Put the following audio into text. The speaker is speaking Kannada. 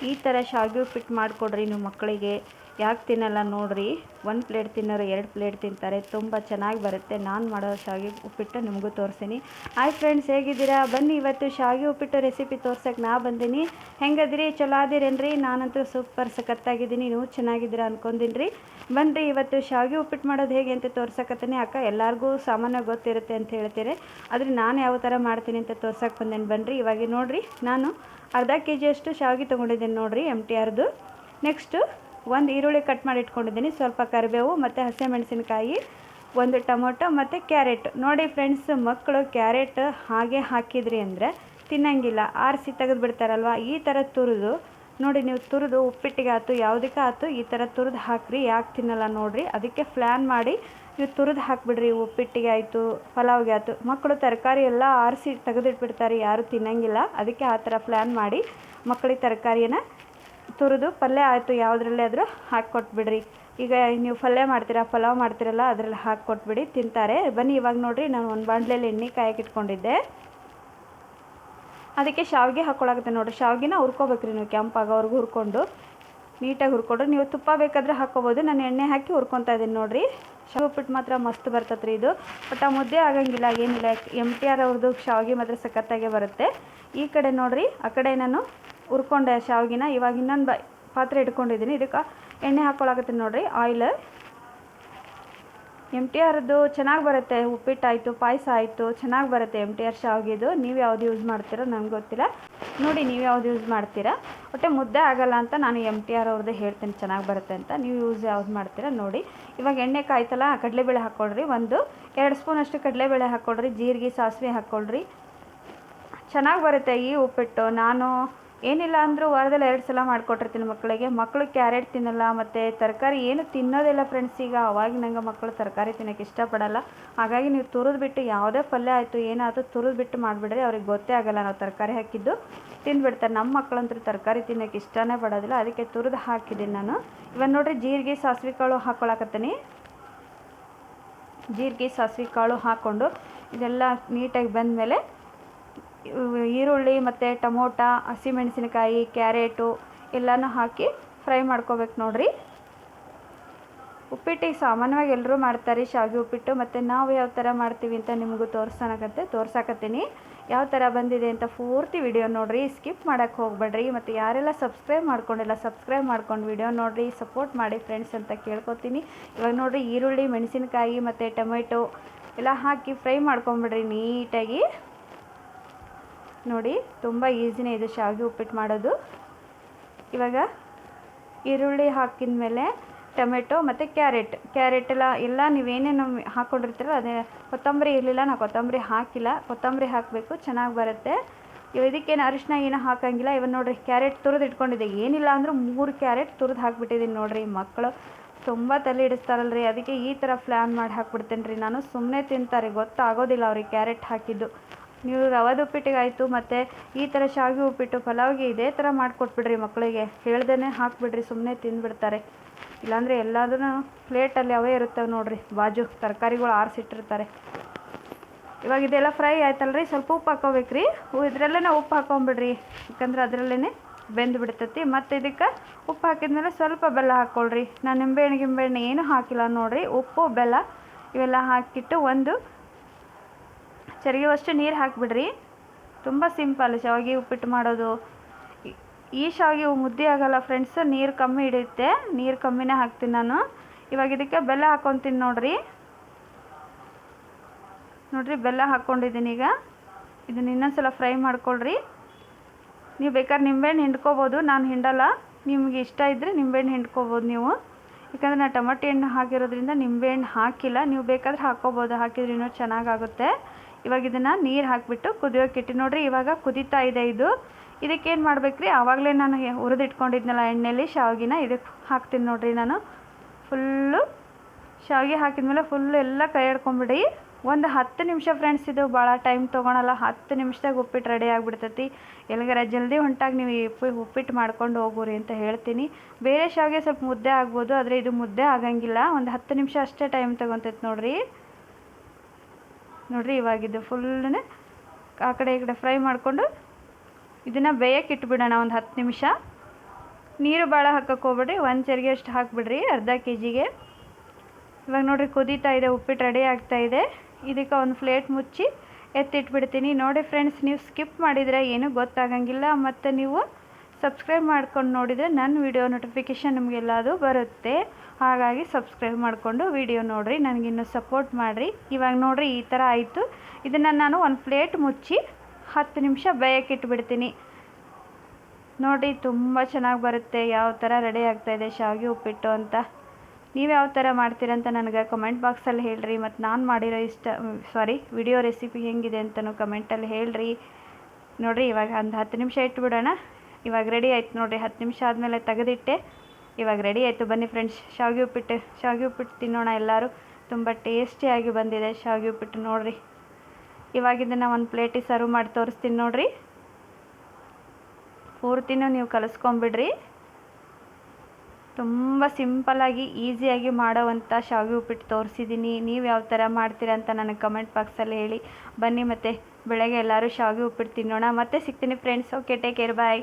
ಈ ಥರ ಶಾವಿಗೆ ಉಪ್ಪಿಟ್ಟು ಮಾಡಿಕೊಡ್ರಿ ನೀವು ಮಕ್ಕಳಿಗೆ. ಯಾಕೆ ತಿನ್ನಲ್ಲ ನೋಡಿರಿ, 1 ಪ್ಲೇಟ್ ತಿನ್ನೋರು 2 ಪ್ಲೇಟ್ ತಿಂತಾರೆ. ತುಂಬ ಚೆನ್ನಾಗಿ ಬರುತ್ತೆ. ನಾನು ಮಾಡೋ ಶಾವಿಗೆ ಉಪ್ಪಿಟ್ಟು ನಿಮಗೂ ತೋರಿಸ್ತೀನಿ. ಹಾಯ್ ಫ್ರೆಂಡ್ಸ್, ಹೇಗಿದ್ದೀರಾ? ಬನ್ನಿ ಇವತ್ತು ಶಾವಿಗೆ ಉಪ್ಪಿಟ್ಟು ರೆಸಿಪಿ ತೋರ್ಸೋಕೆ ನಾ ಬಂದೀನಿ. ಹೆಂಗದಿರಿ? ಚಲೋ ಅದಿರೇನ್ರಿ? ನಾನಂತೂ ಸೂಪರ್ ಸಖತ್ತಾಗಿದ್ದೀನಿ. ನೀವು ಚೆನ್ನಾಗಿದ್ದೀರಾ ಅನ್ಕೊಂದಿನಿ ರೀ. ಬನ್ನಿರಿ ಇವತ್ತು ಶಾವಿಗೆ ಉಪ್ಪಿಟ್ಟು ಮಾಡೋದು ಹೇಗೆ ಅಂತ ತೋರ್ಸಕತ್ತೀನಿ. ಅಕ್ಕ ಎಲ್ಲರಿಗೂ ಸಾಮಾನ್ಯ ಗೊತ್ತಿರುತ್ತೆ ಅಂತ ಹೇಳ್ತೀರಿ, ಆದರೆ ನಾನು ಯಾವ ಥರ ಮಾಡ್ತೀನಿ ಅಂತ ತೋರ್ಸಕ್ಕೆ ಬಂದೇನೆ. ಬನ್ನಿರಿ ಇವಾಗ ನೋಡಿರಿ, ನಾನು ಅರ್ಧ kg ಅಷ್ಟು ಶಾವಿಗೆ ತೊಗೊಂಡಿದ್ದೀನಿ ನೋಡಿರಿ, MTRದು. ನೆಕ್ಸ್ಟು 1 ಈರುಳ್ಳಿ ಕಟ್ ಮಾಡಿ ಇಟ್ಕೊಂಡಿದ್ದೀನಿ, ಸ್ವಲ್ಪ ಕರಿಬೇವು ಮತ್ತು ಹಸಿಮೆಣಸಿನಕಾಯಿ, 1 ಟೊಮೊಟೊ ಮತ್ತು ಕ್ಯಾರೆಟ್. ನೋಡಿ ಫ್ರೆಂಡ್ಸ್, ಮಕ್ಕಳು ಕ್ಯಾರೆಟ್ ಹಾಗೆ ಹಾಕಿದ್ರಿ ಅಂದರೆ ತಿನ್ನಂಗಿಲ್ಲ, ಆರಿಸಿ ತೆಗೆದು ಬಿಡ್ತಾರಲ್ವ. ಈ ಥರ ತುರಿದು ನೋಡಿ, ನೀವು ತುರಿದು ಉಪ್ಪಿಟ್ಟಿಗೆ ಆಯ್ತು ಯಾವುದಕ್ಕೆ ಆಯ್ತು ಈ ಥರ ತುರಿದು ಹಾಕಿರಿ. ಯಾಕೆ ತಿನ್ನಲ್ಲ ನೋಡಿರಿ, ಅದಕ್ಕೆ ಪ್ಲ್ಯಾನ್ ಮಾಡಿ ನೀವು ತುರಿದು ಹಾಕಿಬಿಡ್ರಿ. ಉಪ್ಪಿಟ್ಟಿಗೆ ಆಯಿತು, ಪಲಾವ್ಗೆ ಆಯಿತು. ಮಕ್ಕಳು ತರಕಾರಿ ಎಲ್ಲ ಆರಿಸಿ ತೆಗೆದಿಟ್ಬಿಡ್ತಾರೆ, ಯಾರು ತಿನ್ನಂಗಿಲ್ಲ. ಅದಕ್ಕೆ ಆ ಥರ ಪ್ಲ್ಯಾನ್ ಮಾಡಿ ಮಕ್ಕಳಿಗೆ ತರಕಾರಿಯನ್ನು ತುರಿದು ಪಲ್ಯ ಆಯಿತು ಯಾವುದ್ರಲ್ಲೇ ಆದರೂ ಹಾಕಿಕೊಟ್ಬಿಡ್ರಿ. ಈಗ ನೀವು ಪಲ್ಯ ಮಾಡ್ತೀರಾ, ಪಲಾವ್ ಮಾಡ್ತೀರಲ್ಲ, ಅದರಲ್ಲಿ ಹಾಕಿಕೊಟ್ಬಿಡಿ, ತಿಂತಾರೆ. ಬನ್ನಿ ಇವಾಗ ನೋಡಿರಿ, ನಾನು ಒಂದು ಬಾಣಲೆಯಲ್ಲಿ ಎಣ್ಣೆ ಕಾಯಕ್ಕೆ ಇಟ್ಕೊಂಡಿದ್ದೆ. ಅದಕ್ಕೆ ಶಾವಿಗೆ ಹಾಕ್ಕೊಳಕತ್ತೆ ನೋಡಿರಿ. ಶಾವಿಗೆನ ಹುರ್ಕೋಬೇಕ್ರಿ ನೀವು, ಕೆಂಪಾಗೋವರೆಗೂ ಹುರ್ಕೊಂಡು ನೀಟಾಗಿ ಹುರ್ಕೊಂಡ್ರೆ. ನೀವು ತುಪ್ಪ ಬೇಕಾದರೆ ಹಾಕ್ಕೋಬೋದು. ನಾನು ಎಣ್ಣೆ ಹಾಕಿ ಹುರ್ಕೊತಾ ಇದ್ದೀನಿ ನೋಡಿರಿ. ಶಾವಿಗೆ ಉಪ್ಪಿಟ್ಟು ಮಾತ್ರ ಮಸ್ತ್ ಬರ್ತದೆ ರೀ ಇದು. ಬಟ್ ಆ ಮುದ್ದೆ ಆಗಂಗಿಲ್ಲ, ಏನಿಲ್ಲ. MTR ಅವ್ರದ್ದು ಶಾವಿಗೆ ಮಾತ್ರ ಸಖತ್ತಾಗೆ ಬರುತ್ತೆ. ಈ ಕಡೆ ನೋಡಿರಿ, ಆ ಕಡೆ ನಾನು ಹುರ್ಕೊಂಡೆ ಶಾವಿಗೆನ. ಇವಾಗ ಇನ್ನೊಂದು ಪಾತ್ರೆ ಇಟ್ಕೊಂಡಿದ್ದೀನಿ, ಇದಕ್ಕೆ ಎಣ್ಣೆ ಹಾಕ್ಕೊಳಕತ್ತೀನಿ ನೋಡಿರಿ, ಆಯಿಲ್. MTRದು ಚೆನ್ನಾಗಿ ಬರುತ್ತೆ. ಉಪ್ಪಿಟ್ಟಾಯಿತು, ಪಾಯಸ ಆಯಿತು, ಚೆನ್ನಾಗಿ ಬರುತ್ತೆ MTR ಶಾವಿಗೆದು. ನೀವು ಯಾವ್ದು ಯೂಸ್ ಮಾಡ್ತೀರೋ ನನಗೆ ಗೊತ್ತಿಲ್ಲ. ನೋಡಿ ನೀವು ಯಾವ್ದು ಯೂಸ್ ಮಾಡ್ತೀರಾ. ಒಟ್ಟೆ ಮುದ್ದೆ ಆಗಲ್ಲ ಅಂತ ನಾನು MTR ಅವ್ರದ್ದೇ ಹೇಳ್ತೀನಿ, ಚೆನ್ನಾಗಿ ಬರುತ್ತೆ ಅಂತ. ನೀವು ಯೂಸ್ ಯಾವ್ದು ಮಾಡ್ತೀರಾ ನೋಡಿ. ಇವಾಗ ಎಣ್ಣೆ ಕಾಯ್ತಲ್ಲ, ಕಡಲೆಬೇಳೆ ಹಾಕ್ಕೊಳ್ರಿ. 2 ಸ್ಪೂನ್ ಅಷ್ಟು ಕಡಲೆಬೇಳೆ ಹಾಕ್ಕೊಳ್ರಿ. ಜೀರಿಗೆ, ಸಾಸಿವೆ ಹಾಕ್ಕೊಳ್ರಿ. ಚೆನ್ನಾಗಿ ಬರುತ್ತೆ ಈ ಉಪ್ಪಿಟ್ಟು. ನಾನು ಏನಿಲ್ಲ ಅಂದರೂ ವಾರದಲ್ಲಿ 2 ಸಲ ಮಾಡಿಕೊಟ್ಟಿರ್ತೀನಿ ಮಕ್ಕಳಿಗೆ. ಮಕ್ಕಳು ಕ್ಯಾರೆಟ್ ತಿನ್ನಲ್ಲ ಮತ್ತು ತರಕಾರಿ ಏನು ತಿನ್ನೋದಿಲ್ಲ ಫ್ರೆಂಡ್ಸ್. ಈಗ ಅವಾಗಿನಂಗೆ ಮಕ್ಕಳು ತರಕಾರಿ ತಿನ್ನೋಕ್ಕೆ ಇಷ್ಟಪಡಲ್ಲ. ಹಾಗಾಗಿ ನೀವು ತುರಿದ್ಬಿಟ್ಟು ಯಾವುದೇ ಪಲ್ಯ ಆಯಿತು ಏನಾಯಿತು ತುರಿದ್ಬಿಟ್ಟು ಮಾಡಿಬಿಡ್ರಿ, ಅವ್ರಿಗೆ ಗೊತ್ತೇ ಆಗೋಲ್ಲ ನಾವು ತರಕಾರಿ ಹಾಕಿದ್ದು, ತಿಂದುಬಿಡ್ತಾರೆ. ನಮ್ಮ ಮಕ್ಕಳಂತೂ ತರಕಾರಿ ತಿನ್ನೋಕ್ಕೆ ಇಷ್ಟನೇ ಪಡೋದಿಲ್ಲ, ಅದಕ್ಕೆ ತುರಿದು ಹಾಕಿದ್ದೀನಿ ನಾನು. ಇವಾಗ ನೋಡಿರಿ, ಜೀರಿಗೆ, ಸಾಸಿವೆ ಕಾಳು ಹಾಕ್ಕೊಳಕತ್ತೀನಿ. ಜೀರಿಗೆ, ಸಾಸಿವೆ ಕಾಳು ಹಾಕ್ಕೊಂಡು ಇದೆಲ್ಲ ನೀಟಾಗಿ ಬಂದಮೇಲೆ ಈರುಳ್ಳಿ ಮತ್ತು ಟೊಮೊಟೊ, ಹಸಿಮೆಣಸಿನಕಾಯಿ, ಕ್ಯಾರೆಟು ಎಲ್ಲನೂ ಹಾಕಿ ಫ್ರೈ ಮಾಡ್ಕೋಬೇಕು ನೋಡಿರಿ. ಉಪ್ಪಿಟ್ಟಿಗೆ ಸಾಮಾನ್ಯವಾಗಿ ಎಲ್ಲರೂ ಮಾಡ್ತಾರೆ ಶಾವಿಗೆ ಉಪ್ಪಿಟ್ಟು. ಮತ್ತು ನಾವು ಯಾವ ಥರ ಮಾಡ್ತೀವಿ ಅಂತ ನಿಮಗೂ ತೋರ್ಸಕತ್ತೀನಿ. ಯಾವ ಥರ ಬಂದಿದೆ ಅಂತ ಪೂರ್ತಿ ವಿಡಿಯೋ ನೋಡಿರಿ, ಸ್ಕಿಪ್ ಮಾಡೋಕ್ಕೆ ಹೋಗ್ಬೇಡ್ರಿ. ಮತ್ತು ಯಾರೆಲ್ಲ ಸಬ್ಸ್ಕ್ರೈಬ್ ಮಾಡ್ಕೊಂಡಿಲ್ಲ, ಸಬ್ಸ್ಕ್ರೈಬ್ ಮಾಡ್ಕೊಂಡು ವಿಡಿಯೋ ನೋಡಿರಿ, ಸಪೋರ್ಟ್ ಮಾಡಿ ಫ್ರೆಂಡ್ಸ್ ಅಂತ ಕೇಳ್ಕೊತೀನಿ. ಇವಾಗ ನೋಡಿರಿ, ಈರುಳ್ಳಿ, ಮೆಣಸಿನಕಾಯಿ ಮತ್ತು ಟೊಮೆಟೊ ಎಲ್ಲ ಹಾಕಿ ಫ್ರೈ ಮಾಡ್ಕೊಂಬಿಡ್ರಿ ನೀಟಾಗಿ. ನೋಡಿ, ತುಂಬ ಈಸಿನೇ ಇದು ಶಾವಿಗೆ ಉಪ್ಪಿಟ್ಟು ಮಾಡೋದು. ಇವಾಗ ಈರುಳ್ಳಿ ಹಾಕಿದ ಮೇಲೆ ಟೊಮೆಟೊ ಮತ್ತು ಕ್ಯಾರೆಟ್ ಎಲ್ಲ ನೀವೇನೇನು ಹಾಕ್ಕೊಂಡಿರ್ತೀರೋ ಅದೇ. ಕೊತ್ತಂಬರಿ ಇರಲಿಲ್ಲ, ನಾನು ಕೊತ್ತಂಬರಿ ಹಾಕಿಲ್ಲ. ಕೊತ್ತಂಬರಿ ಹಾಕಬೇಕು, ಚೆನ್ನಾಗಿ ಬರುತ್ತೆ. ಇದಕ್ಕೇನು ಅರಿಶಿನ ಏನು ಹಾಕೋಂಗಿಲ್ಲ. ಇವಾಗ ನೋಡಿರಿ, ಕ್ಯಾರೆಟ್ ತುರಿದು ಇಟ್ಕೊಂಡಿದ್ದೆ. ಏನಿಲ್ಲ ಅಂದರೂ 3 ಕ್ಯಾರೆಟ್ ತುರಿದು ಹಾಕಿಬಿಟ್ಟಿದ್ದೀನಿ ನೋಡಿರಿ. ಮಕ್ಕಳು ತುಂಬ ತಲೆ ಹಿಡಿಸ್ತಾರಲ್ರಿ, ಅದಕ್ಕೆ ಈ ಥರ ಪ್ಲ್ಯಾನ್ ಮಾಡಿ ಹಾಕ್ಬಿಡ್ತೇನೆ ರೀ ನಾನು. ಸುಮ್ಮನೆ ತಿಂತಾರೆ, ಗೊತ್ತಾಗೋದಿಲ್ಲ ಅವ್ರಿಗೆ ಕ್ಯಾರೆಟ್ ಹಾಕಿದ್ದು. ನೀವು ರವಾದ ಉಪ್ಪಿಟ್ಟಿಗೆ ಆಯಿತು ಮತ್ತು ಈ ಥರ ಶಾವಿಗೆ ಉಪ್ಪಿಟ್ಟು, ಪಲಾವ್ಗೆ ಇದೇ ಥರ ಮಾಡಿಕೊಟ್ಬಿಡ್ರಿ ಮಕ್ಕಳಿಗೆ. ಹೇಳ್ದೇ ಹಾಕಿಬಿಡ್ರಿ, ಸುಮ್ಮನೆ ತಿಂದುಬಿಡ್ತಾರೆ. ಇಲ್ಲಾಂದರೆ ಎಲ್ಲದೂ ಪ್ಲೇಟಲ್ಲಿ ಅವೇ ಇರ್ತವೆ ನೋಡಿರಿ, ಬಾಜು ತರಕಾರಿಗಳು ಆರಿಸಿಟ್ಟಿರ್ತಾರೆ. ಇವಾಗ ಇದೆಲ್ಲ ಫ್ರೈ ಆಯ್ತಲ್ರಿ, ಸ್ವಲ್ಪ ಉಪ್ಪು ಹಾಕ್ಕೋಬೇಕ್ರಿ. ಇದರಲ್ಲೇ ಉಪ್ಪು ಹಾಕ್ಕೊಂಬಿಡ್ರಿ, ಯಾಕಂದ್ರೆ ಅದರಲ್ಲೇ ಬೆಂದು ಬಿಡ್ತೈತಿ. ಮತ್ತು ಇದಕ್ಕೆ ಉಪ್ಪು ಹಾಕಿದ್ಮೇಲೆ ಸ್ವಲ್ಪ ಬೆಲ್ಲ ಹಾಕ್ಕೊಳ್ರಿ. ನಾನು ನಿಂಬೆಹಣ್ಣು ಏನೂ ಹಾಕಿಲ್ಲ ನೋಡಿರಿ. ಉಪ್ಪು, ಬೆಲ್ಲ ಇವೆಲ್ಲ ಹಾಕಿಟ್ಟು ಒಂದು ಚರಿಗೆವಷ್ಟು ನೀರು ಹಾಕಿಬಿಡ್ರಿ. ತುಂಬ ಸಿಂಪಲ್ ಶಾವಿಗೆ ಉಪ್ಪಿಟ್ಟು ಮಾಡೋದು. ಈ ಶಾವಿಗೆ ಮುದ್ದೆ ಆಗಲ್ಲ ಫ್ರೆಂಡ್ಸ್, ನೀರು ಕಮ್ಮಿ ಹಿಡಿಯುತ್ತೆ. ನೀರು ಕಮ್ಮಿನೇ ಹಾಕ್ತೀನಿ ನಾನು. ಇವಾಗ ಇದಕ್ಕೆ ಬೆಲ್ಲ ಹಾಕ್ಕೊತೀನಿ ನೋಡಿರಿ. ಬೆಲ್ಲ ಹಾಕ್ಕೊಂಡಿದ್ದೀನಿ. ಈಗ ಇದನ್ನು ಇನ್ನೊಂದ್ಸಲ ಫ್ರೈ ಮಾಡ್ಕೊಳ್ರಿ. ನೀವು ಬೇಕಾದ್ರೆ ನಿಂಬೆಹಣ್ಣು ಹಿಂಡ್ಕೋಬೋದು, ನಾನು ಹಿಂಡಲ್ಲ. ನಿಮಗೆ ಇಷ್ಟ ಇದ್ದರೆ ನಿಂಬೆಹಣ್ಣು ಹಿಂಡ್ಕೋಬೋದು ನೀವು. ಯಾಕಂದರೆ ನಾನು ಟೊಮೆಟೊ ಹಣ್ಣು ಹಾಕಿರೋದ್ರಿಂದ ನಿಂಬೆಹಣ್ಣು ಹಾಕಿಲ್ಲ. ನೀವು ಬೇಕಾದ್ರೆ ಹಾಕ್ಕೋಬೋದು, ಹಾಕಿದ್ರೆ ಇನ್ನೂ ಚೆನ್ನಾಗಾಗುತ್ತೆ. ಇವಾಗ ಇದನ್ನು ನೀರು ಹಾಕಿಬಿಟ್ಟು ಕುದಿಯೋಕೆ ಇಟ್ಟು ನೋಡಿರಿ. ಇವಾಗ ಕುದೀತಾ ಇದೆ ಇದು. ಇದಕ್ಕೇನು ಮಾಡ್ಬೇಕ್ರಿ, ಆವಾಗಲೇ ನಾನು ಹುರಿದಿಟ್ಕೊಂಡಿದ್ನಲ್ಲ ಎಣ್ಣೆಯಲ್ಲಿ ಶಾವಿಗೆನ ಇದಕ್ಕೆ ಹಾಕ್ತೀನಿ ನೋಡಿರಿ. ನಾನು ಫುಲ್ಲು ಶಾವಿಗೆ ಹಾಕಿದ್ಮೇಲೆ ಫುಲ್ಲು ಎಲ್ಲ ಕೈ ಹಿಡ್ಕೊಂಬಿಡಿ. ಒಂದು 10 ನಿಮಿಷ ಫ್ರೆಂಡ್ಸ್, ಇದು ಭಾಳ ಟೈಮ್ ತೊಗೊಳಲ್ಲ. 10 ನಿಮಿಷದಾಗ ಉಪ್ಪಿಟ್ಟು ರೆಡಿ ಆಗಿಬಿಡ್ತೈತಿ. ಎಲ್ಲಿಗಾರ ಜಲ್ದಿ ಹೊಂಟಾಗಿ ನೀವು ಉಪ್ಪಿಟ್ಟು ಮಾಡ್ಕೊಂಡು ಹೋಗೋರಿ ಅಂತ ಹೇಳ್ತೀನಿ. ಬೇರೆ ಶಾವಿಗೆ ಸ್ವಲ್ಪ ಮುದ್ದೆ ಆಗ್ಬೋದು, ಆದರೆ ಇದು ಮುದ್ದೆ ಆಗಂಗಿಲ್ಲ. ಒಂದು 10 ನಿಮಿಷ ಅಷ್ಟೇ ಟೈಮ್ ತೊಗೊತೈತೆ ನೋಡಿರಿ. ಇವಾಗಿದ್ದು ಫುಲ್ಲೇ ಆ ಕಡೆ ಈ ಕಡೆ ಫ್ರೈ ಮಾಡಿಕೊಂಡು ಇದನ್ನು ಬೇಯಕ್ಕೆ ಇಟ್ಬಿಡೋಣ ಒಂದು 10 ನಿಮಿಷ. ನೀರು ಭಾಳ ಹಾಕಕ್ಕೆ ಹೋಗ್ಬಿಡ್ರಿ, 1 ಚರಿಗೆ ಅಷ್ಟು ಹಾಕಿಬಿಡ್ರಿ ಅರ್ಧ ಕೆ ಜಿಗೆ. ಇವಾಗ ನೋಡಿರಿ ಕುದೀತಾ ಇದೆ, ಉಪ್ಪಿಟ್ಟು ರೆಡಿ ಆಗ್ತಾಯಿದೆ. ಇದಕ್ಕೆ ಒಂದು ಪ್ಲೇಟ್ ಮುಚ್ಚಿ ಎತ್ತಿಟ್ಬಿಡ್ತೀನಿ. ನೋಡಿ ಫ್ರೆಂಡ್ಸ್, ನೀವು ಸ್ಕಿಪ್ ಮಾಡಿದರೆ ಏನೂ ಗೊತ್ತಾಗಂಗಿಲ್ಲ, ಮತ್ತು ನೀವು ಸಬ್ಸ್ಕ್ರೈಬ್ ಮಾಡ್ಕೊಂಡು ನೋಡಿದರೆ ನನ್ನ ವಿಡಿಯೋ ನೋಟಿಫಿಕೇಷನ್ ನಿಮಗೆಲ್ಲದು ಬರುತ್ತೆ. ಹಾಗಾಗಿ ಸಬ್ಸ್ಕ್ರೈಬ್ ಮಾಡಿಕೊಂಡು ವಿಡಿಯೋ ನೋಡಿರಿ, ನನಗಿನ್ನೂ ಸಪೋರ್ಟ್ ಮಾಡಿರಿ. ಇವಾಗ ನೋಡಿರಿ ಈ ಥರ ಆಯಿತು. ಇದನ್ನು ನಾನು ಒಂದು ಪ್ಲೇಟ್ ಮುಚ್ಚಿ 10 ನಿಮಿಷ ಬೇಯಕ್ಕೆ ಇಟ್ಬಿಡ್ತೀನಿ. ನೋಡಿರಿ ತುಂಬ ಚೆನ್ನಾಗಿ ಬರುತ್ತೆ. ಯಾವ ಥರ ರೆಡಿ ಆಗ್ತಾಯಿದೆ ಶಾವಿಗೆ ಉಪ್ಪಿಟ್ಟು ಅಂತ. ನೀವು ಯಾವ ಥರ ಮಾಡ್ತೀರಂತ ನನಗೆ ಕಮೆಂಟ್ ಬಾಕ್ಸಲ್ಲಿ ಹೇಳ್ರಿ. ಮತ್ತು ನಾನು ಮಾಡಿರೋ ವಿಡಿಯೋ ರೆಸಿಪಿ ಹೆಂಗಿದೆ ಅಂತಲೂ ಕಮೆಂಟಲ್ಲಿ ಹೇಳ್ರಿ. ನೋಡಿರಿ ಇವಾಗ ಒಂದು 10 ನಿಮಿಷ ಇಟ್ಬಿಡೋಣ. ಇವಾಗ ರೆಡಿ ಆಯ್ತು ನೋಡಿರಿ. 10 ನಿಮಿಷ ಆದಮೇಲೆ ತೆಗೆದಿಟ್ಟೆ. ಇವಾಗ ರೆಡಿ ಆಯಿತು. ಬನ್ನಿ ಫ್ರೆಂಡ್ಸ್, ಶಾವಿಗೆ ಉಪ್ಪಿಟ್ಟು ತಿನ್ನೋಣ ಎಲ್ಲರೂ. ತುಂಬ ಟೇಸ್ಟಿಯಾಗಿ ಬಂದಿದೆ ಶಾವಿಗೆ ಉಪ್ಪಿಟ್ಟು ನೋಡಿರಿ. ಇವಾಗ ಇದನ್ನು ಒಂದು ಪ್ಲೇಟಿಗೆ ಸರ್ವ್ ಮಾಡಿ ತೋರಿಸ್ತೀನಿ ನೋಡಿರಿ. ಪೂರ್ತಿನೂ ನೀವು ಕಲಿಸ್ಕೊಂಬಿಡ್ರಿ. ತುಂಬ ಸಿಂಪಲ್ಲಾಗಿ ಈಸಿಯಾಗಿ ಮಾಡೋವಂಥ ಶಾವಿಗೆ ಉಪ್ಪಿಟ್ಟು ತೋರಿಸಿದ್ದೀನಿ. ನೀವು ಯಾವ ಥರ ಮಾಡ್ತೀರಾ ಅಂತ ನನಗೆ ಕಮೆಂಟ್ ಬಾಕ್ಸಲ್ಲಿ ಹೇಳಿ. ಬನ್ನಿ ಮತ್ತು ಬೆಳಗ್ಗೆ ಎಲ್ಲರೂ ಶಾವಿಗೆ ಉಪ್ಪಿಟ್ಟು ತಿನ್ನೋಣ. ಮತ್ತೆ ಸಿಗ್ತೀನಿ ಫ್ರೆಂಡ್ಸ್. ಓಕೆ, ಟೇಕ್ ಕೇರ್, ಬಾಯ್.